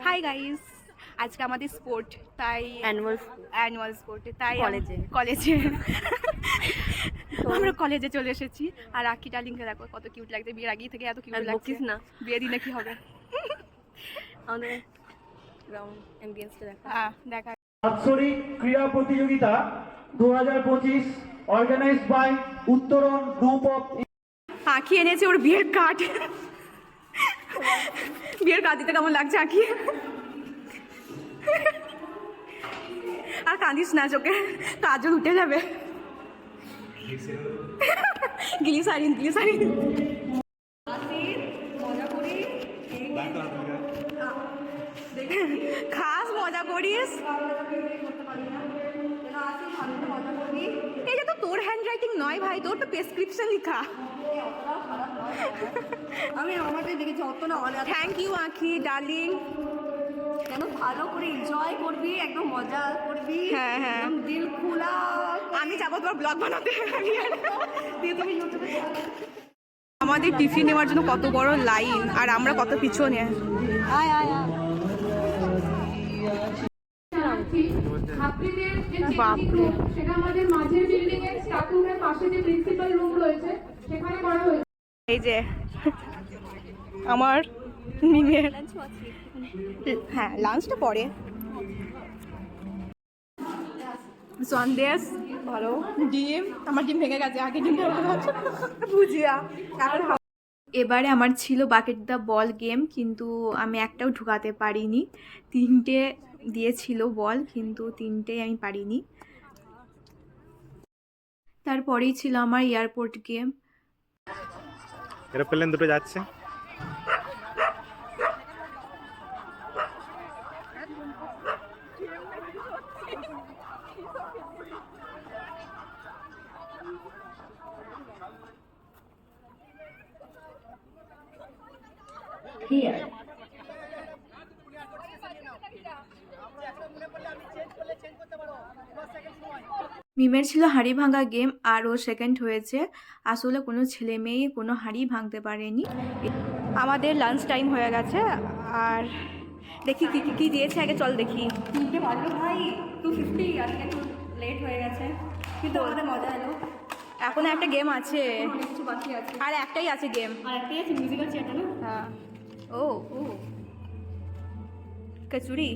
Hi guys, আজকে আমাদের sport, তাই অ্যানুয়াল স্পোর্ট, তাই কলেজে আমরা কলেজে চলে এসেছি। আর আখি ডার্লিংকে দেখো কত কিউট লাগছে, বিয়ের আগেই থেকে এত কিউট লাগছে না। বিয়ে দিনে কি হবে আমাদের গ্রাউন্ড অ্যাম্বিয়েন্সটা দেখা। বাৎসরিক ক্রীড়া প্রতিযোগিতা 2025 অর্গানাইজড বাই উত্তরণ গ্রুপ অফ। আখি এনেছে ওর বিয়ের কার্ড। বিয়ের কার্ড দিতে কেমন লাগছে আখি? আর কাঁদিস না, চোখে কাজল উঠে যাবে। গ্লিসারিন খাস মজা করিস। এই যে তো তোর হ্যান্ড রাইটিং নয় ভাই, তোর তো প্রেসক্রিপশন লেখা। আমি আমারটাই দেখেছি, অত না অনেক। থ্যাংক ইউ আখি ডার্লিং। কেন ভালো করে এনজয় করবি, একদম মজা করবি। হ্যাঁ হ্যাঁ, দিল খোলা। আমি যাবো তোমার ব্লগ বানাতে। দিয়ে তুমি ইউটিউবে আমাদের টিফিন নেওয়ার জন্য কত বড় লাইন, আর আমরা কত পিছনে। আয় আয় আয়। বাপরে, সেটা আমাদের মাঝের বিল্ডিং এর স্টাফ রুমের পাশে যে প্রিন্সিপাল রুম রয়েছে সেখানে করা হয়েছে। এই যে আমার মিমের, হ্যাঁ লাঞ্চটা পরে। সন্দেশ ভালো, ডিম, আমার ডিম ভেঙে গেছে, আগে ডিম ভুজিয়া। এবারে আমার ছিল বাকেট দ্য বল গেম, কিন্তু আমি একটাও ঢুকাতে পারিনি। 3টে দিয়েছিল বল, কিন্তু 3টেই আমি পারিনি। তারপরেই ছিল আমার এয়ারপোর্ট গেম। এরোপ্লেন দুটো যাচ্ছে। মিমের ছিল হাঁড়ি ভাঙা গেম, আর ও সেকেন্ড হয়েছে। আসলে কোনো ছেলে মেয়ে কোনো হাঁড়ি ভাঙতে পারেনি। আমাদের লাঞ্চ টাইম হয়ে গেছে, আর দেখি কী কী দিয়েছে, আগে চল দেখি। তিনটে বাজলো ভাই, 250। আজকে একটু লেট হয়ে গেছে, কিন্তু আমাদের মজা এলো। এখন একটা গেম আছে, কিছু বাকি আছে, আর একটাই আছে গেম। আর একটাই আছে মিউজিক্যাল চেয়ারটা না। হ্যাঁ, ও ও কচুরি।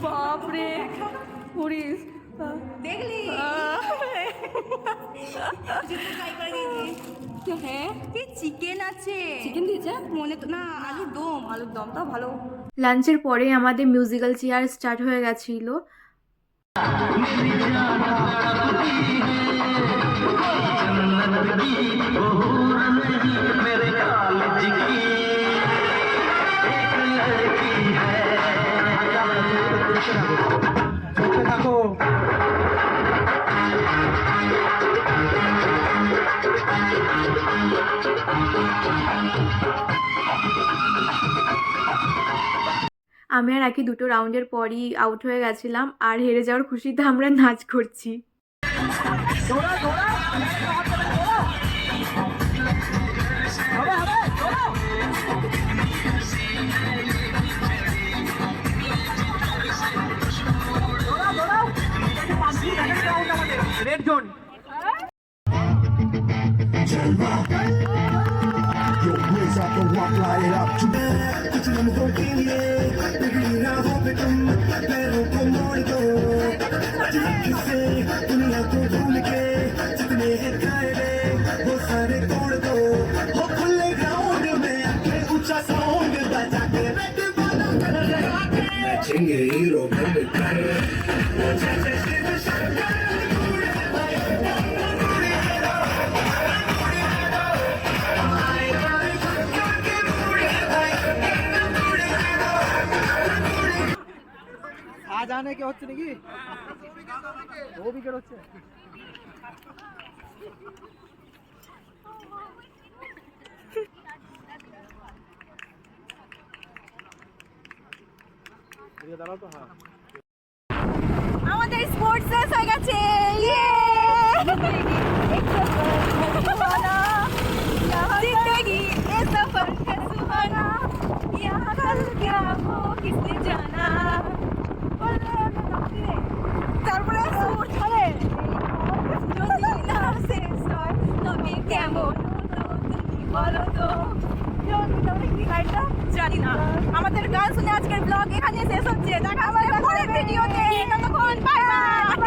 বাপরে পুরিস দেখলি? হ্যাঁ, চিকেন আছে। চিকেন দিয়েছে মনে তো না, আলুর দমটাও ভালো। লাঞ্চের পরে আমাদের মিউজিক্যাল চেয়ার স্টার্ট হয়ে গেছিল। আমি আর আকি দুটো রাউন্ডের পরই আউট হয়ে গেছিলাম, আর হেরে যাওয়ার খুশিতে আমরা নাচ করছি। Red zone. Yo, blaze up the walk, light it up. कुछ लम्हों के लिए बिगड़ी राहों पे तुम पैरों को मोड़ दो। किससे दुनिया को भूल के जितने हैं कायदे वो सारे तोड़ दो। हो खुले ग्राउंड में आके ऊंचा साउंड बजा के रेड बॉल लगा के मैचिंग हीरो बनकर वो जैसे शिव शंकर। জানে কি হচ্ছে নাকি? ও উইকেট হচ্ছে। আমাদের স্পোর্টস শেষ হয়ে গেছে। জানি না। আমাদের গান শুনে আজকের ব্লগ এখানে শেষ হচ্ছে। দেখা হবে পরের ভিডিওতে। ততক্ষণ বাই বাই।